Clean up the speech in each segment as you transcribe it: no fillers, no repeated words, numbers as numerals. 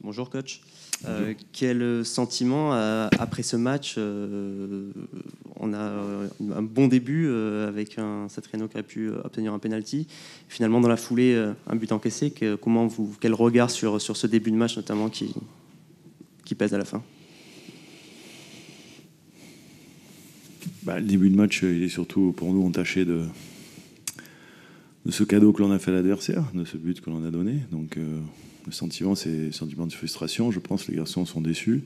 Bonjour coach. Quel sentiment après ce match? On a un bon début avec un Satriano qui a pu obtenir un penalty. Finalement, dans la foulée, un but encaissé. Quel regard sur ce début de match notamment qui pèse à la fin? Le début de match, il est surtout pour nous entaché de ce cadeau que l'on a fait à l'adversaire, de ce but que l'on a donné. Donc le sentiment, c'est un sentiment de frustration. Je pense que les garçons sont déçus.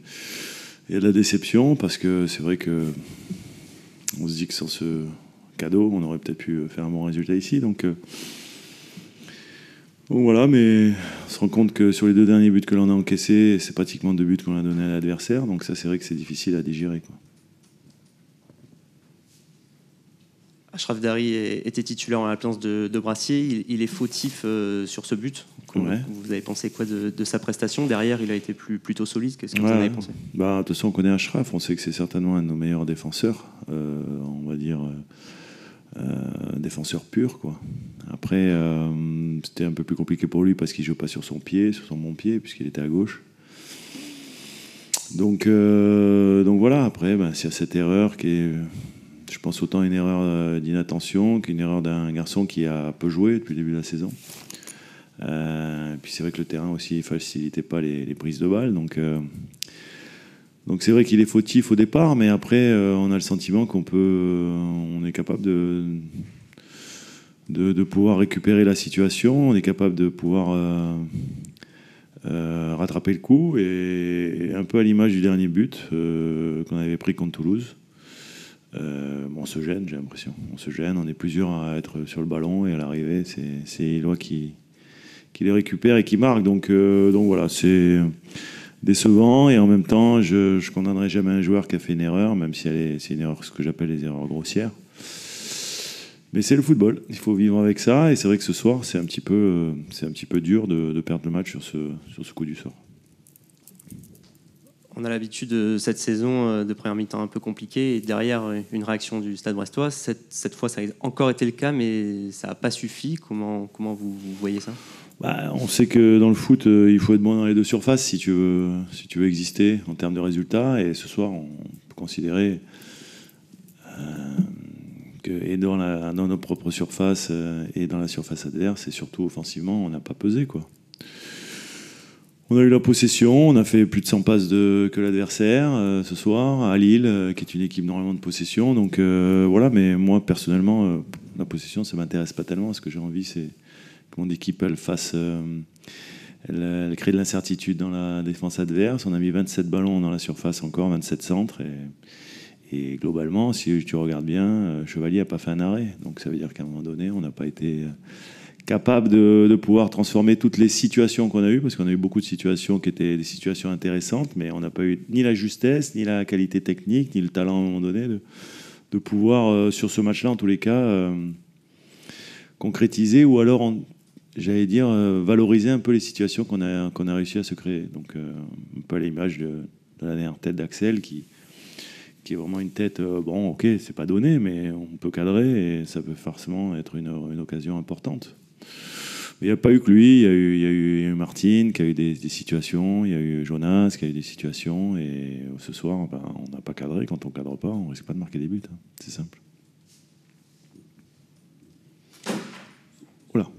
Il y a de la déception parce que c'est vrai que on se dit que sans ce cadeau, on aurait peut-être pu faire un bon résultat ici. Donc voilà, mais on se rend compte que sur les 2 derniers buts que l'on a encaissés, c'est pratiquement 2 buts qu'on a donnés à l'adversaire. Donc ça, c'est vrai que c'est difficile à digérer, quoi. Achraf Dari était titulaire en la place de Brassier. Il est fautif sur ce but. Ouais. Vous avez pensé quoi de sa prestation? Derrière, il a été plutôt solide. Qu'est-ce que vous en avez pensé? De toute façon, on connaît Achraf. On sait que c'est certainement un de nos meilleurs défenseurs. On va dire défenseur pur, quoi. Après, c'était un peu plus compliqué pour lui parce qu'il ne joue pas sur son pied, sur son bon pied, puisqu'il était à gauche. Donc voilà. Après, s'il y a cette erreur qui est... Je pense autant une erreur d'inattention qu'une erreur d'un garçon qui a peu joué depuis le début de la saison. Puis c'est vrai que le terrain aussi ne facilitait pas les prises de balles. Donc c'est vrai qu'il est fautif au départ, mais après on a le sentiment on est capable de pouvoir récupérer la situation, on est capable de pouvoir rattraper le coup, et un peu à l'image du dernier but qu'on avait pris contre Toulouse. On se gêne, j'ai l'impression. On se gêne, on est plusieurs à être sur le ballon, et à l'arrivée, c'est Éloi qui les récupère et qui marque. Donc voilà, c'est décevant, et en même temps, je ne condamnerai jamais un joueur qui a fait une erreur, même si c'est une erreur, ce que j'appelle les erreurs grossières. Mais c'est le football, il faut vivre avec ça, et c'est vrai que ce soir, c'est un petit peu dur de perdre le match sur ce coup du sort. On a l'habitude cette saison de première mi-temps un peu compliquée, et derrière une réaction du Stade brestois. Cette fois, ça a encore été le cas, mais ça n'a pas suffi. Comment vous voyez ça? On sait que dans le foot, il faut être bon dans les 2 surfaces si tu veux exister en termes de résultats. Et ce soir, on peut considérer que, et dans nos propres surfaces et dans la surface adverse, et surtout offensivement, on n'a pas pesé, quoi. On a eu la possession, on a fait plus de 100 passes que l'adversaire ce soir, à Lille, qui est une équipe normalement de possession. Donc voilà, mais moi personnellement, la possession, ça ne m'intéresse pas tellement. Ce que j'ai envie, c'est que mon équipe, elle crée de l'incertitude dans la défense adverse. On a mis 27 ballons dans la surface encore, 27 centres. Et globalement, si tu regardes bien, Chevalier n'a pas fait un arrêt. Donc ça veut dire qu'à un moment donné, on n'a pas été capable de pouvoir transformer toutes les situations qu'on a eues, parce qu'on a eu beaucoup de situations qui étaient des situations intéressantes, mais on n'a pas eu ni la justesse, ni la qualité technique, ni le talent à un moment donné de pouvoir, sur ce match-là, en tous les cas, concrétiser, ou alors, valoriser un peu les situations qu'on a réussi à se créer. Donc un peu à l'image de la dernière tête d'Axel, qui est vraiment une tête, ok, c'est pas donné, mais on peut cadrer, et ça peut forcément être une occasion importante. Il n'y a pas eu que lui, il y a eu Martine qui a eu des situations, il y a eu Jonas qui a eu des situations, et ce soir, on n'a pas cadré. Quand on ne cadre pas, on ne risque pas de marquer des buts. C'est simple. Oula,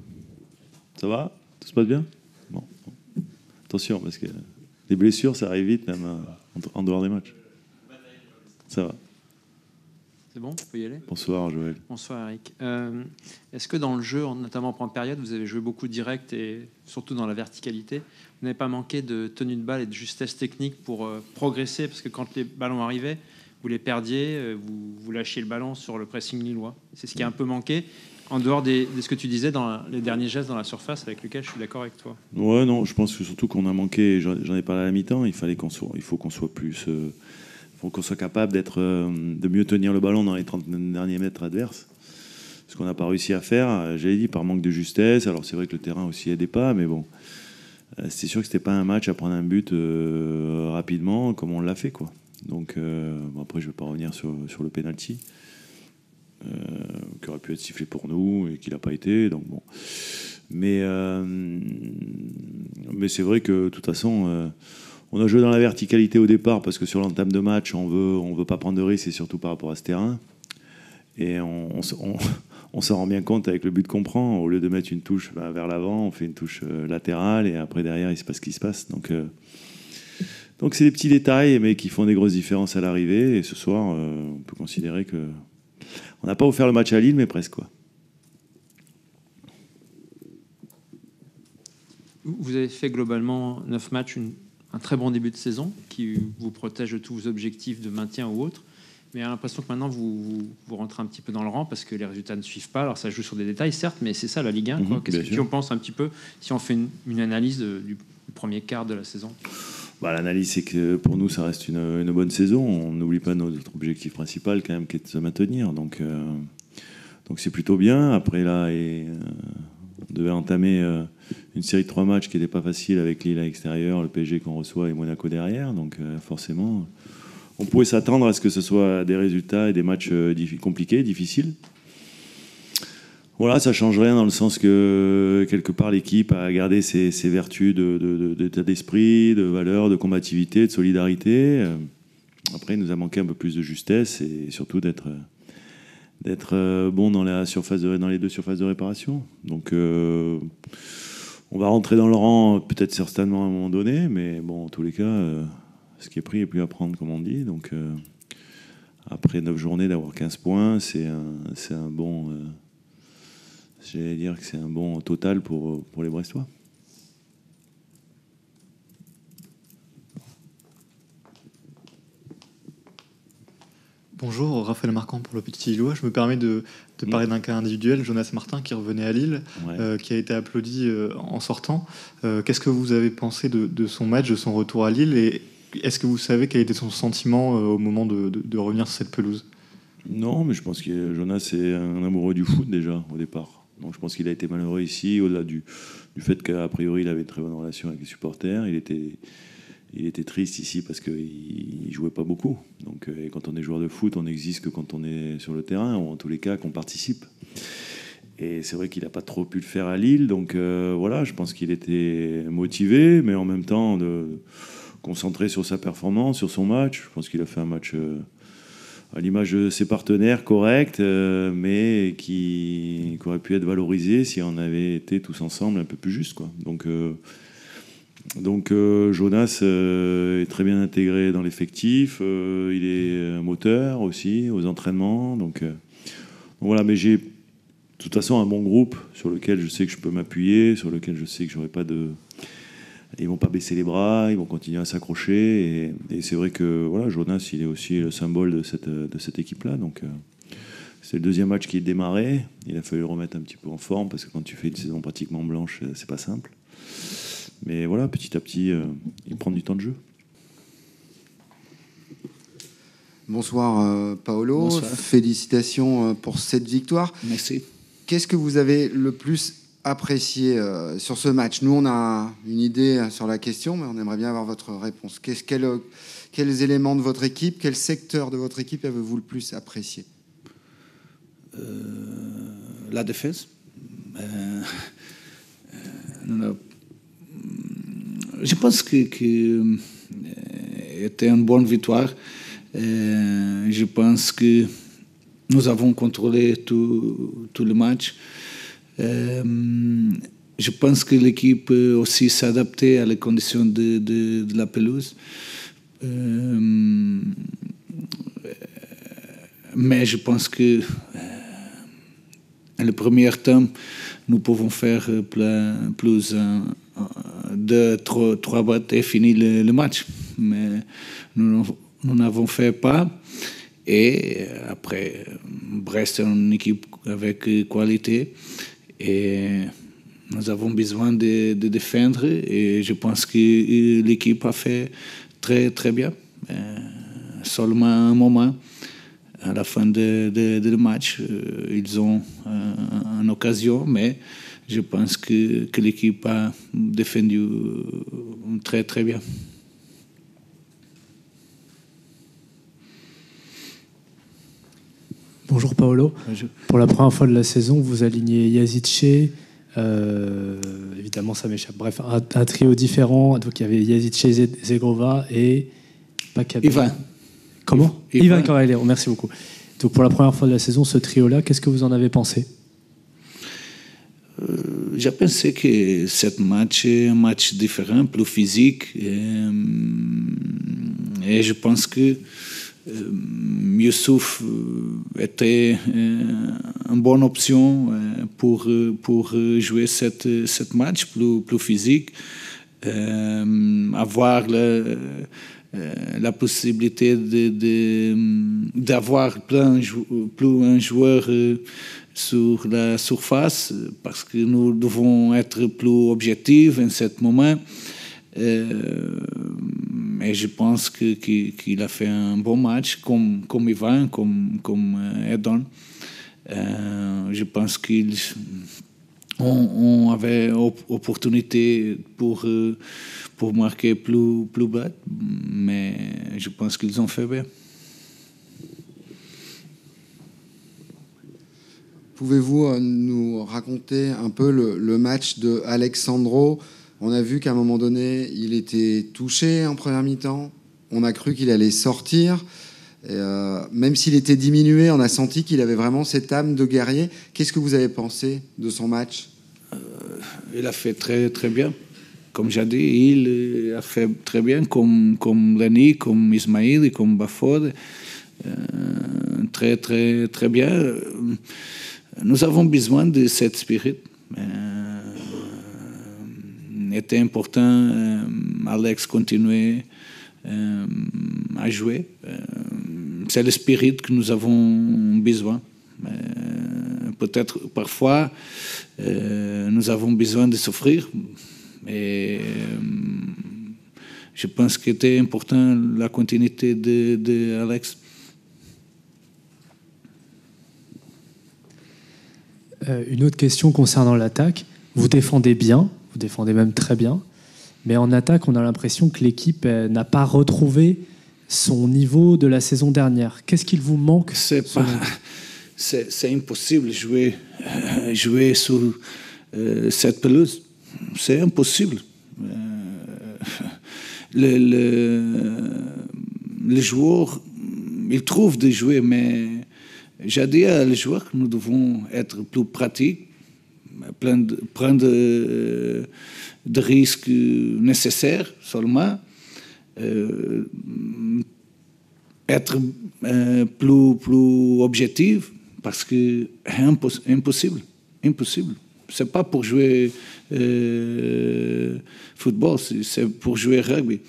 ça va? Tout se passe bien? Bon. Attention, parce que les blessures, ça arrive vite, même en dehors des matchs. Ça va. C'est bon, on peut y aller? Bonsoir Joël. Bonsoir Eric. Est-ce que dans le jeu, notamment en première période, vous avez joué beaucoup direct et surtout dans la verticalité, vous n'avez pas manqué de tenue de balle et de justesse technique pour progresser? Parce que quand les ballons arrivaient, vous les perdiez, vous lâchiez le ballon sur le pressing lillois. C'est ce qui a un peu manqué, en dehors de ce que tu disais dans les derniers gestes dans la surface, avec lequel je suis d'accord avec toi. Ouais, non, je pense que surtout qu'on a manqué, j'en ai parlé à la mi-temps, il faut qu'on soit plus... faut qu'on soit capable de mieux tenir le ballon dans les 30 derniers mètres adverses. Ce qu'on n'a pas réussi à faire, j'avais dit, par manque de justesse. Alors c'est vrai que le terrain aussi aidait pas, mais bon, c'est sûr que c'était pas un match à prendre un but rapidement comme on l'a fait, quoi. Donc après, je vais pas revenir sur le penalty qui aurait pu être sifflé pour nous et qui l'a pas été. Donc bon. Mais c'est vrai que de toute façon, on a joué dans la verticalité au départ parce que sur l'entame de match, on veut pas prendre de risques et surtout par rapport à ce terrain. Et on s'en rend bien compte avec le but qu'on prend. Au lieu de mettre une touche vers l'avant, on fait une touche latérale et après derrière, il se passe ce qui se passe. Donc c'est des petits détails, mais qui font des grosses différences à l'arrivée. Et ce soir, on peut considérer que on n'a pas offert le match à Lille, mais presque, quoi. Vous avez fait globalement 9 matchs, un très bon début de saison qui vous protège de tous vos objectifs de maintien ou autres. Mais j'ai l'impression que maintenant, vous rentrez un petit peu dans le rang parce que les résultats ne suivent pas. Alors, ça joue sur des détails, certes, mais c'est ça, la Ligue 1. Qu'est-ce que tu en penses un petit peu si on fait une analyse du premier quart de la saison? L'analyse, c'est que pour nous, ça reste une bonne saison. On n'oublie pas notre objectif principal, quand même, qui est de se maintenir. Donc c'est plutôt bien. Après, là, on devait entamer une série de 3 matchs qui n'était pas facile avec Lille à l'extérieur, le PSG qu'on reçoit et Monaco derrière. Donc, forcément, on pouvait s'attendre à ce que ce soit des résultats et des matchs compliqués, difficiles. Voilà, ça change rien dans le sens que quelque part l'équipe a gardé ses vertus d'état d'esprit, de valeur, de combativité, de solidarité. Après, il nous a manqué un peu plus de justesse et surtout d'être bon dans les deux surfaces de réparation. Donc, on va rentrer dans le rang peut-être certainement à un moment donné, mais bon, en tous les cas, ce qui est pris est plus à prendre, comme on dit. Donc, après 9 journées, d'avoir 15 points, c'est un bon... J'allais dire que c'est un bon total pour les Brestois. Bonjour, Raphaël Marquand pour le Petit Lillois. Je me permets de parler d'un cas individuel, Jonas Martin qui revenait à Lille, qui a été applaudi en sortant. Qu'est-ce que vous avez pensé de son match, de son retour à Lille, et est-ce que vous savez quel était son sentiment au moment de revenir sur cette pelouse? Non, mais je pense que Jonas est un amoureux du foot déjà au départ. Donc je pense qu'il a été malheureux ici, au-delà du fait qu'a priori il avait une très bonne relation avec les supporters. Il était triste ici parce qu'il ne jouait pas beaucoup. Donc, et quand on est joueur de foot, on n'existe que quand on est sur le terrain, ou en tous les cas qu'on participe. Et c'est vrai qu'il n'a pas trop pu le faire à Lille. Donc voilà, je pense qu'il était motivé, mais en même temps concentré sur sa performance, sur son match. Je pense qu'il a fait un match... à l'image de ses partenaires, correct, mais qui aurait pu être valorisé si on avait été tous ensemble un peu plus juste, quoi. Donc Jonas est très bien intégré dans l'effectif, il est un moteur aussi aux entraînements. Donc voilà, mais j'ai de toute façon un bon groupe sur lequel je sais que je peux m'appuyer, sur lequel je sais que j'aurai pas de... Ils vont pas baisser les bras, ils vont continuer à s'accrocher. Et c'est vrai que voilà, Jonas, il est aussi le symbole de cette équipe-là. Donc, c'est le deuxième match qui est démarré. Il a fallu le remettre un petit peu en forme parce que quand tu fais une saison pratiquement blanche, c'est pas simple. Mais voilà, petit à petit, il prend du temps de jeu. Bonsoir Paolo. Bonsoir. Félicitations pour cette victoire. Merci. Qu'est-ce que vous avez le plus apprécié sur ce match? Nous, on a une idée sur la question, mais on aimerait bien avoir votre réponse. Quels éléments de votre équipe, quel secteur de votre équipe avez-vous le plus apprécié? La défense. Je pense que était une bonne victoire. Je pense que nous avons contrôlé tout le match. Je pense que l'équipe peut aussi s'adapter à les conditions de la pelouse. Mais je pense que en le premier temps, nous pouvons faire plus 2-3 battes et finir le match. Mais nous n'avons fait pas. Et après, Brest est une équipe avec qualité. Et nous avons besoin de défendre. Et je pense que l'équipe a fait très, très bien. Seulement un moment, à la fin du match, ils ont une occasion, mais je pense que l'équipe a défendu très, très bien. Bonjour Paolo. Bonjour. Pour la première fois de la saison, vous alignez Yazice, Évidemment, ça m'échappe. Bref, un trio différent. Donc, il y avait Yazice Zegrova et... Ivan. Comment ? Ivan Cavallero, merci beaucoup. Donc, pour la première fois de la saison, ce trio-là, qu'est-ce que vous en avez pensé ? J'ai pensé que ce match est un match différent, plus physique. Et je pense que Youssouf était une bonne option pour jouer cette match plus physique. Avoir la possibilité d'avoir plus un joueur sur la surface, parce que nous devons être plus objectifs en ce moment. Et je pense qu'il a fait un bon match, comme Ivan, comme Edon. Je pense qu'on avait opportunité pour marquer plus bas, mais je pense qu'ils ont fait bien. Pouvez-vous nous raconter un peu le match de Alexandro ? On a vu qu'à un moment donné, il était touché en première mi-temps. On a cru qu'il allait sortir. Et même s'il était diminué, on a senti qu'il avait vraiment cette âme de guerrier. Qu'est-ce que vous avez pensé de son match ? Il a fait très, très bien. Comme j'ai dit, il a fait très bien, comme Lenny, comme Ismail et comme Bafod. Très, très, très bien. Nous avons besoin de cet spirit. Était important Alex continuer à jouer. C'est le spirit que nous avons besoin. Peut-être parfois nous avons besoin de souffrir, mais je pense qu'il était important la continuité de Alex. Une autre question concernant l'attaque. Vous défendez bien, vous défendez même très bien, mais en attaque, on a l'impression que l'équipe n'a pas retrouvé son niveau de la saison dernière. Qu'est-ce qu'il vous manque ? C'est impossible de jouer sur cette pelouse. C'est impossible. Les joueurs, ils trouvent de jouer, mais j'ai dit à les joueurs que nous devons être plus pratiques, prendre de risques nécessaires seulement, être plus objectif, parce que impossible. C'est pas pour jouer football, c'est pour jouer rugby.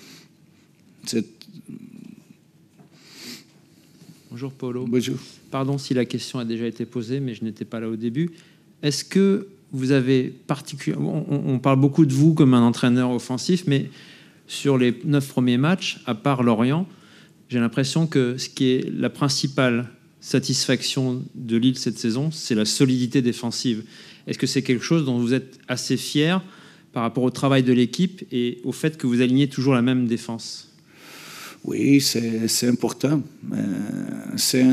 Bonjour Paulo. Bonjour. Pardon si la question a déjà été posée, mais je n'étais pas là au début. Est-ce que vous avez particulièrement... On parle beaucoup de vous comme un entraîneur offensif, mais sur les 9 premiers matchs, à part Lorient, j'ai l'impression que ce qui est la principale satisfaction de Lille cette saison, c'est la solidité défensive. Est-ce que c'est quelque chose dont vous êtes assez fier par rapport au travail de l'équipe et au fait que vous alignez toujours la même défense ? Oui, c'est important. C'est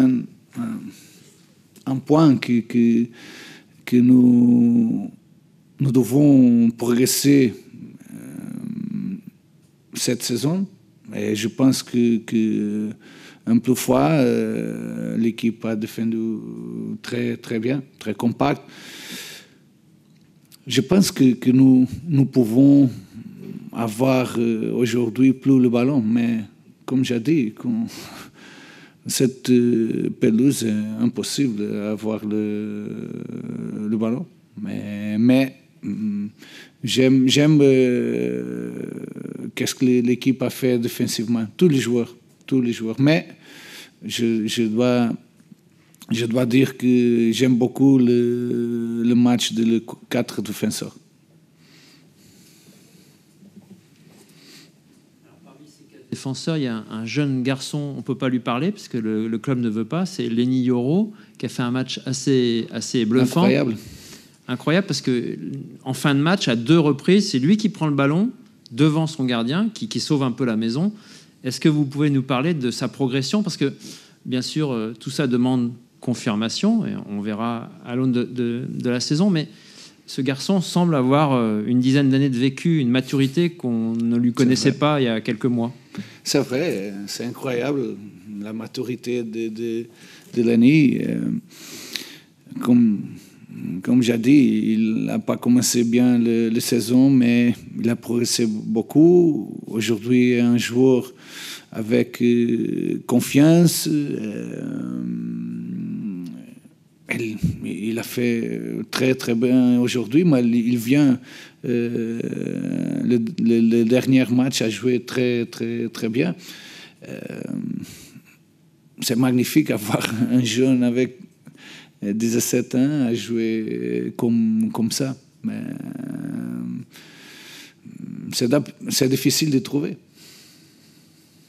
un point que nous devons progresser cette saison. Et je pense que un peu fois, l'équipe a défendu très, très bien, très compact. Je pense que nous pouvons avoir aujourd'hui plus le ballon, mais comme j'ai dit, cette pelouse est impossible d'avoir le ballon. Mais j'aime qu'est-ce que l'équipe a fait défensivement, tous les joueurs. Mais je dois dire que j'aime beaucoup le match de les 4 défenseurs. Défenseur, il y a un jeune garçon, on ne peut pas lui parler parce que le club ne veut pas, c'est Lenny Yoro qui a fait un match assez bluffant. Incroyable parce qu'en fin de match, à 2 reprises, c'est lui qui prend le ballon devant son gardien, qui sauve un peu la maison. Est-ce que vous pouvez nous parler de sa progression ? Parce que, bien sûr, tout ça demande confirmation, et on verra à l'aune de la saison, mais ce garçon semble avoir une dizaine d'années de vécu, une maturité qu'on ne lui connaissait pas il y a quelques mois. C'est vrai, c'est incroyable la maturité de Lenny. Comme j'ai dit, il n'a pas commencé bien la saison, mais il a progressé beaucoup. Aujourd'hui, un joueur avec confiance. Il a fait très très bien aujourd'hui, mais il vient le dernier match a joué très très très bien. C'est magnifique d'avoir un jeune avec 17 ans à jouer comme ça. Mais c'est difficile de trouver.